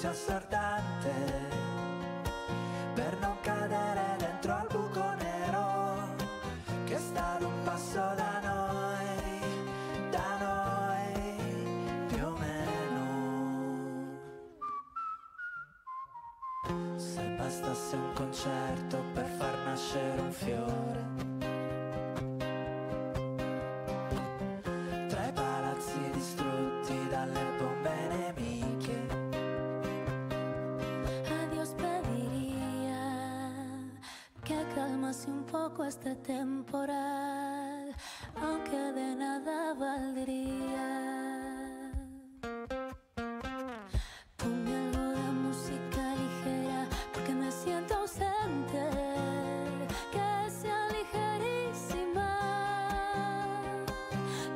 silenzio assordante, per non cadere dentro al buco nero che sta ad un passo da noi più o meno. Se bastasse un concerto per far nascere un fiore tra i palazzi distrutti dalle bombe nemiche, a Dios pediría que calmase un poco este temporal, aunque de nada valdría. Ponme algo de música ligera, porque me siento ausente, que sea ligerísima,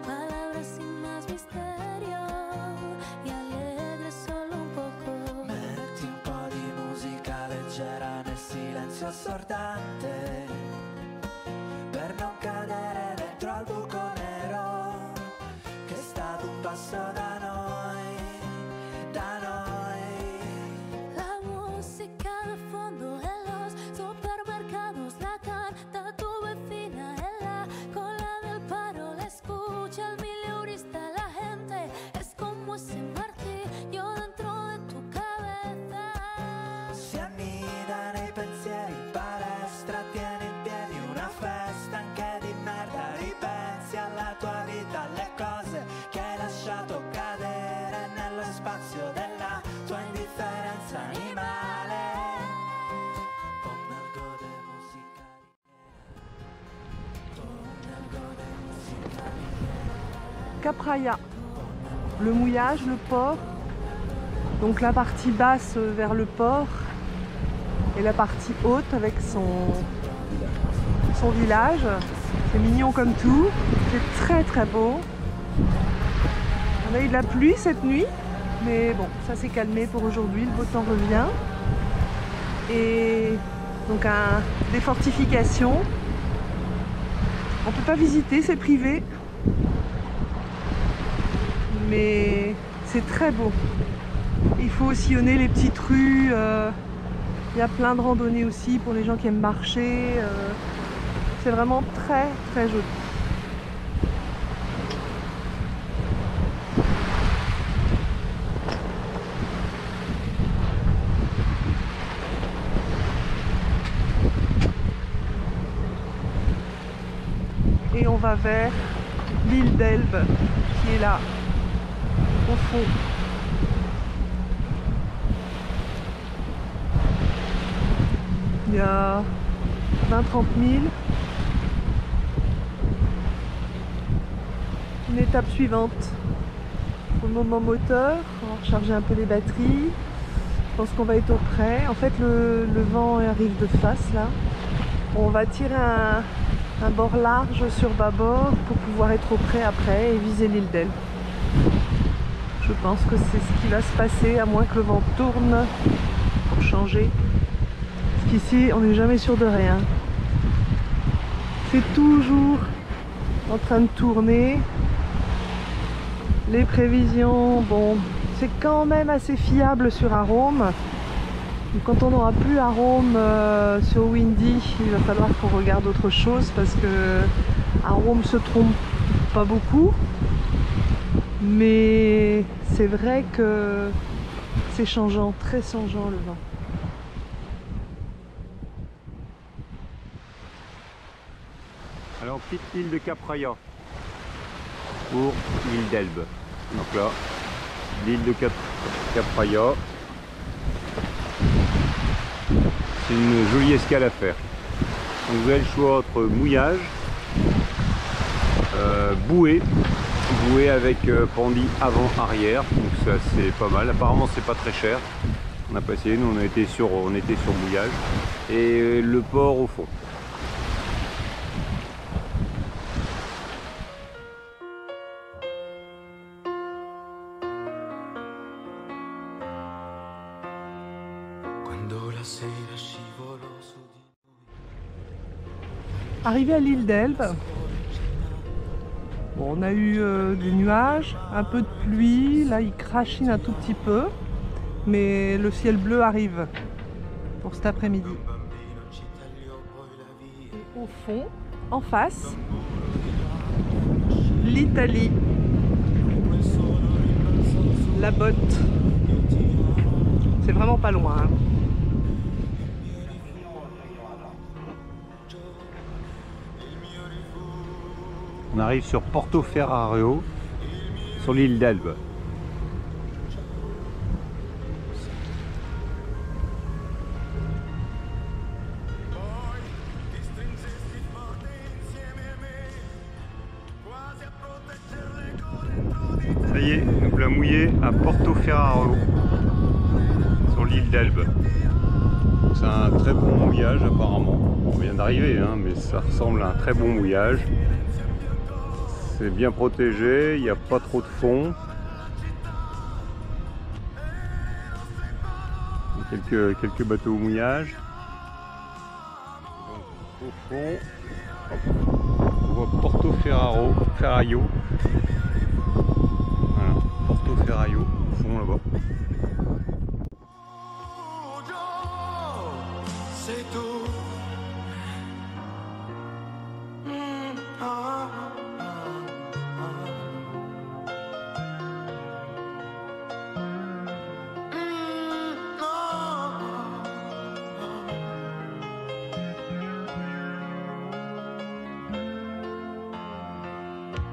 palabras sin más misterio y alegre solo un poco. metti un po' di musica leggera nel silenzio assordante, per non cadere dentro al buco nero che sta ad un passo da noi, da noi. La música de fondo en los supermercados, la canta tu vecina en la cola del paro, la escucha el mileurista, la gente es como ese martillo dentro de tu cabeza. Si annida nei pensieri in palestra, tieni in piedi una festa anche di merda, ripensi alla tua vita, alle cose che hai lasciato cadere nello spazio della tua indifferenza animale. Ponme algo de música ligera, ponme algo de música ligera. Cap Raya, le mouillage, le port, donc la partie basse vers le port et la partie haute avec son village. C'est mignon comme tout, c'est très très beau. On a eu de la pluie cette nuit, mais bon, ça s'est calmé pour aujourd'hui, le beau temps revient. Et donc des fortifications. On ne peut pas visiter, c'est privé. Mais c'est très beau. Il faut sillonner les petites rues. Il y a plein de randonnées aussi pour les gens qui aiment marcher. C'est vraiment très très joli. Et on va vers l'île d'Elbe qui est là, au fond. Il y a 20-30 000. Une étape suivante. Pour le moment moteur, on va recharger un peu les batteries. Je pense qu'on va être au près. En fait le vent arrive de face là. On va tirer un bord large sur bâbord pour pouvoir être au près après et viser l'île d'Elbe. Je pense que c'est ce qui va se passer à moins que le vent tourne pour changer. Parce qu'ici on n'est jamais sûr de rien. C'est toujours en train de tourner. Les prévisions, bon, c'est quand même assez fiable sur Arôme. Donc quand on n'aura plus Arôme sur Windy, il va falloir qu'on regarde autre chose parce que Arôme se trompe pas beaucoup. Mais c'est vrai que c'est changeant, très changeant le vent. Alors, petite île de Cap Raya pour l'île d'Elbe. Donc là, l'île de Cap Raya. C'est une jolie escale à faire. Donc vous avez le choix entre mouillage, bouée avec pendie avant-arrière. Donc ça c'est pas mal. Apparemment c'est pas très cher. On n'a pas essayé, nous on était sur mouillage. Et le port au fond. Arrivé à l'île d'Elbe, bon, on a eu des nuages, un peu de pluie, là il crachine un tout petit peu, mais le ciel bleu arrive pour cet après-midi. Au fond, en face, l'Italie, la botte. C'est vraiment pas loin. Hein. On arrive sur Portoferraio, sur l'île d'Elbe. Ça y est, nous voilà mouillés à Portoferraio, sur l'île d'Elbe. C'est un très bon mouillage apparemment. On vient d'arriver, hein, mais ça ressemble à un très bon mouillage. C'est bien protégé, il n'y a pas trop de fond. Quelques bateaux au mouillage. Donc, au fond, on voit Portoferraio. Voilà, Portoferraio, au fond là-bas. C'est tout.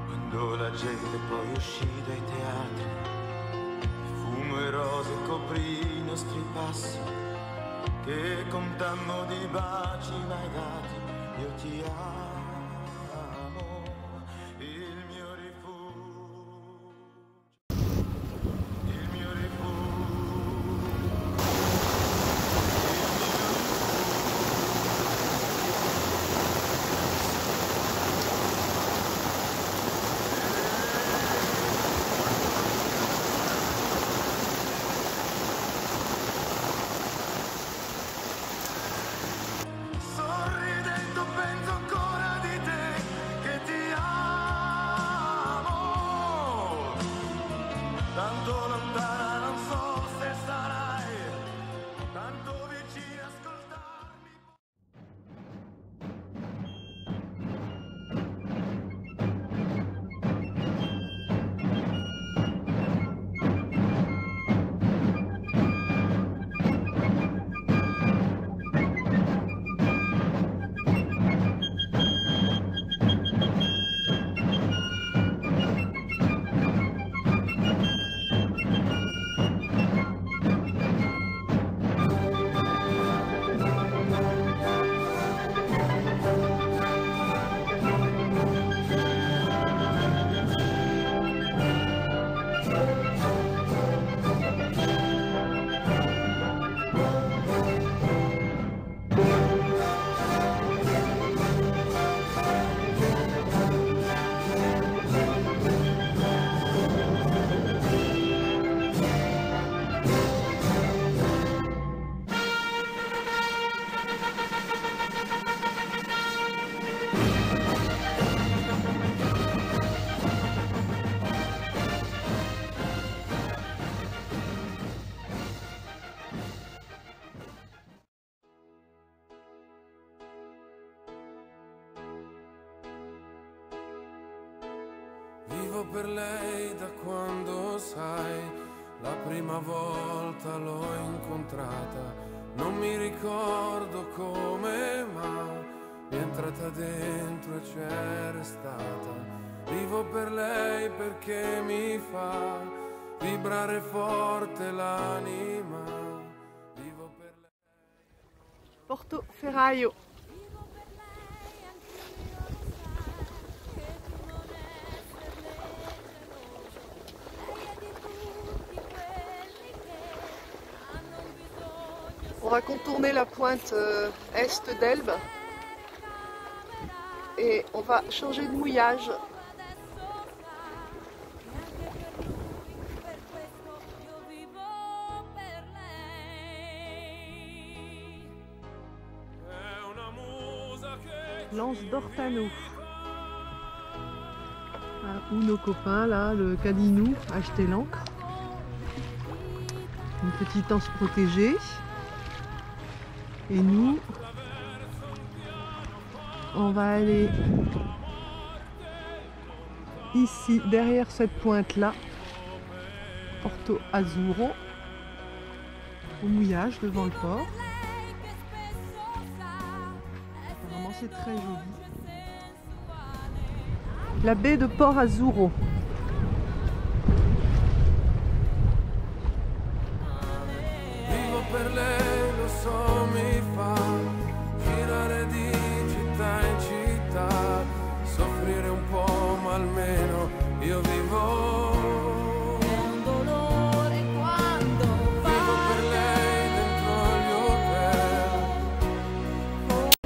Quando la gente poi uscì dai teatri, fumo e rose coprì i nostri passi, che contammo di baci mai dati, io ti amo, il mio rifugio, il mio rifugio. Sorridendo penso ancora di te, che ti amo, tanto lontana non so se sarai, tanto vicina a ascoltarmi. Vivo per lei da quando, sai, la prima volta l'ho incontrata. Non mi ricordo come, ma mi è entrata dentro e c'è restata. Vivo per lei perché mi fa vibrare forte l'anima. Vivo per lei. Portoferraio. On va contourner la pointe est d'Elbe et on va changer de mouillage. L'Anse d'Ortano. Où nos copains là, le Calinou, achetaient l'ancre. Une petite anse protégée. Et nous, on va aller ici, derrière cette pointe-là, Porto Azzurro, au mouillage devant le port. Vraiment, c'est très joli. La baie de Porto Azzurro. Vivo per lei, lo so, mi fa girare di città in città, soffrire un po', ma almeno io vivo. È un dolore quando Vivo per lei dentro gli hotel.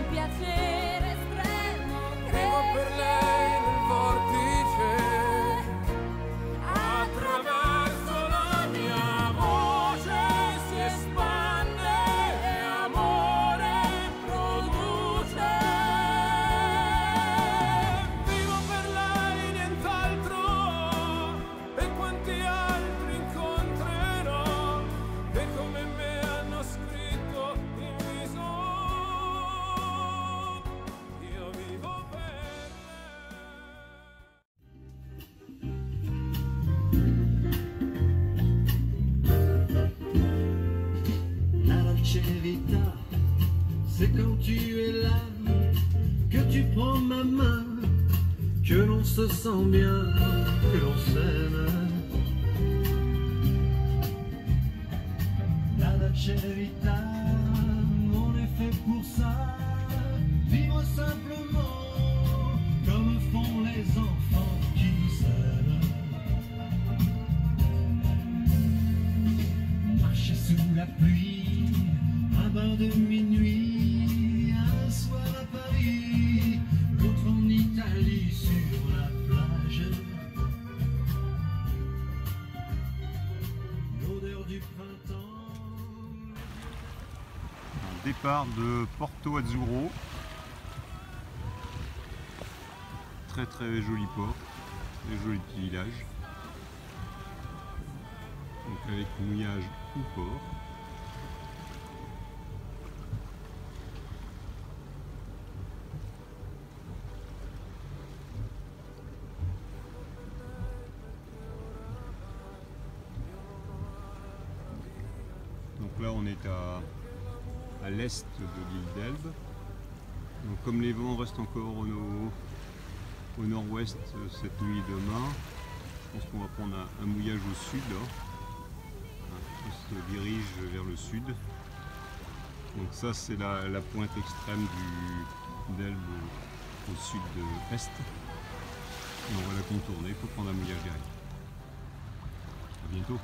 un piacere estremo Vivo per lei nel vortice. Attraverso la mia voce si espande e amore produce. Vivo per lei, nient'altro. E quanti altri incontrerò che come me hanno scritto in viso. Io vivo per La dolce vita, c'est quand tu es là, que tu prends ma main, que l'on se sent bien, que l'on s'aime. La dolce vita, on est fait pour ça, vivre simplement, comme font les enfants qui s'aiment. Marcher sous la pluie, un bain de minuit, un soir à Paris, l'autre en Italie sur la plage. L'odeur du printemps. Départ de Porto Azzurro. Très très joli port, très joli petit village. Donc avec mouillage ou port. Donc là on est à l'est de l'île d'Elbe. Donc comme les vents restent encore au nord-ouest cette nuit et demain, je pense qu'on va prendre un mouillage au sud. Là. On se dirige vers le sud. Donc ça c'est la pointe extrême d'Elbe au sud-est. Et on va la contourner pour prendre un mouillage derrière. A bientôt.